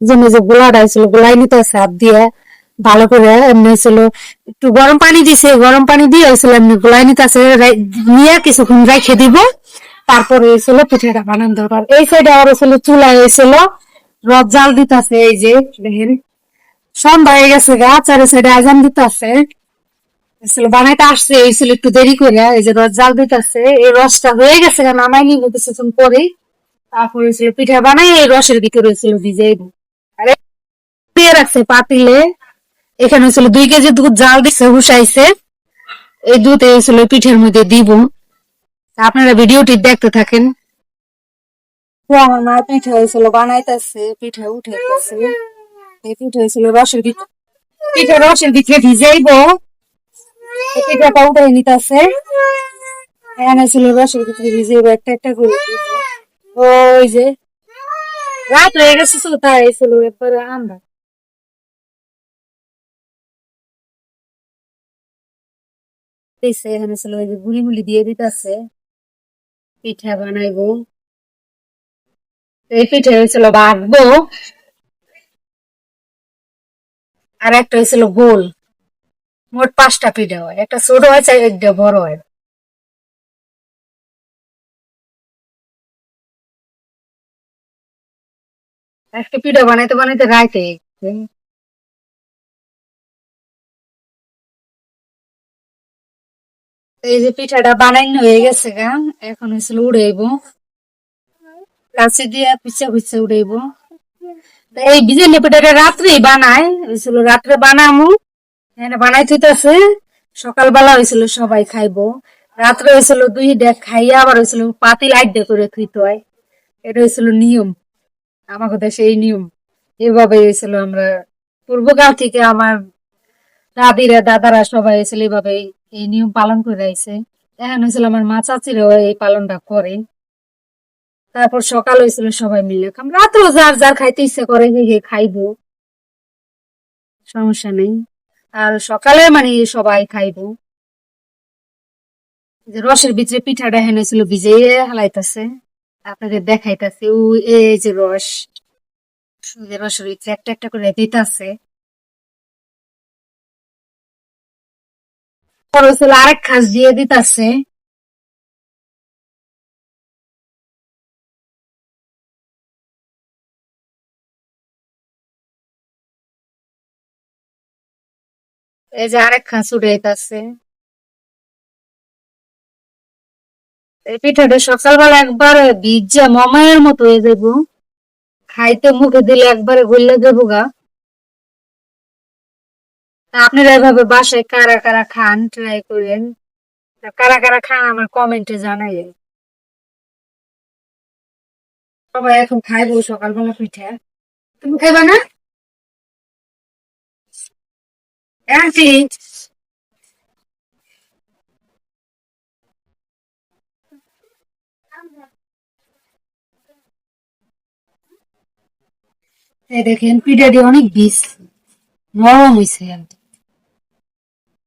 জন্য যে গোলাটা ছিল গোলাই নিতে আছে হাত দিয়ে ভালো করে এমনি ছিল একটু গরম পানি দিছে গরম পানি দিয়ে হয়েছিল এমনি গোলাই নিতে আছে নিয়ে কিছুক্ষণ রেখে দিব তারপরে হয়েছিল পিঠাটা বানানো দরকার এই সাইডে আবার ছিল চুলা হয়েছিল রদ জাল দিতেছে এই যে দেখেন সন্ধ্যা হয়ে গেছে গা চারি সাইডে আজান দিতেছে বানাইতে আসছে এই ছিল একটু দেরি করে এই যে রস জাল দিতেছে এই রসটা হয়ে গেছে গা নামাই নিব কিছুক্ষণ পরে তারপরে ছিল পিঠা বানাই এই রসের ভিতরে ছিল ভিজাই আর দিয়ে রাখছে পাতিলে এখানে ছিল 2 কেজি দুধ জাল দিচ্ছে হুসাইছে এই দুধ এই ছিল পিঠের মধ্যে দিব আপনারা ভিডিওটি দেখতে থাকেন আমার মা পিঠা হয়েছিল বানাইতেছে পিঠা উঠেছে এই পিঠা হয়েছিল রসের ভিতরে পিঠা রসের ভিতরে ভিজাইব পিঠাটা উঠে নিতেছে এখানে ছিল রসের ভিতরে ভিজাইব একটা একটা করে ওই যে রাত হয়ে গেছে তো তাই ছিল এরপরে আমরা এখানে ছিল ওই যে গুলি মুলি দিয়ে দিতেছে পিঠা বানাইবো এই পিঠা হয়েছিল বাঁধবো আর একটা হয়েছিল গোল মোট 5টা পিঠা হয় একটা ছোট হয় চাই একটা বড় হয় একটা পিঠা বানাইতে বানাইতে রাইতে এই যে পিঠাটা বানাইনো হয়ে গেছে গা এখন হয়েছিল উড়াইবো কাছে দিয়ে পিছা পিছা উড়াইবো এই বিজেলি পিঠাটা রাত্রেই বানায় হয়েছিল রাত্রে বানামু এখানে বানাই থইতাছে সকালবেলা হয়েছিল সবাই খাইবো রাত্রে হয়েছিল 2 ডেক খাইয়া আবার হয়েছিল পাতিল 8 ডে করে থইতে হয় এটা হয়েছিল নিয়ম আমাদের দেশে এই নিয়ম এভাবে হয়েছিল আমরা পূর্বকাল থেকে আমার দাদিরা দাদারা সবাই হয়েছিল এইভাবে এই নিয়ম পালন করে আইছে এখন হয়েছিল আমার মা চাচিরাও এই পালনটা করে তারপর সকাল হয়েছিল সবাই মিলে রাত্রেও যার যার খাইতে ইচ্ছা করে খাইবো সমস্যা নেই আর সকালে মানে সবাই খাইবো যে রসের ভিতরে পিঠাটা হেনেছিল ভিজিয়ে হালাইতেছে আপনাদের দেখাইতেছে এই যে রস রসের ভিতরে একটা একটা করে দিতেছে পরে হচ্ছিল আরেক খাস দিয়ে দিতেছে এই যে আরেক খাস উঠাইতেছে এই পিঠাটা সকালবেলা একবারে ভিজা মমায়ের মতো হয়ে যাবো খাইতে মুখে দিলে একবারে গলে যাবো গা আপনারা এভাবে বাসায় কারা কারা খান ট্রাই করেন কারা কারা খান আমার কমেন্টে জানাই সবাই এখন খাইবো সকালবেলা পিঠা তুমি খাইবা না আন্টি এই দেখেন পিঠাটি অনেক বীজ নরম হয়েছে আন্টি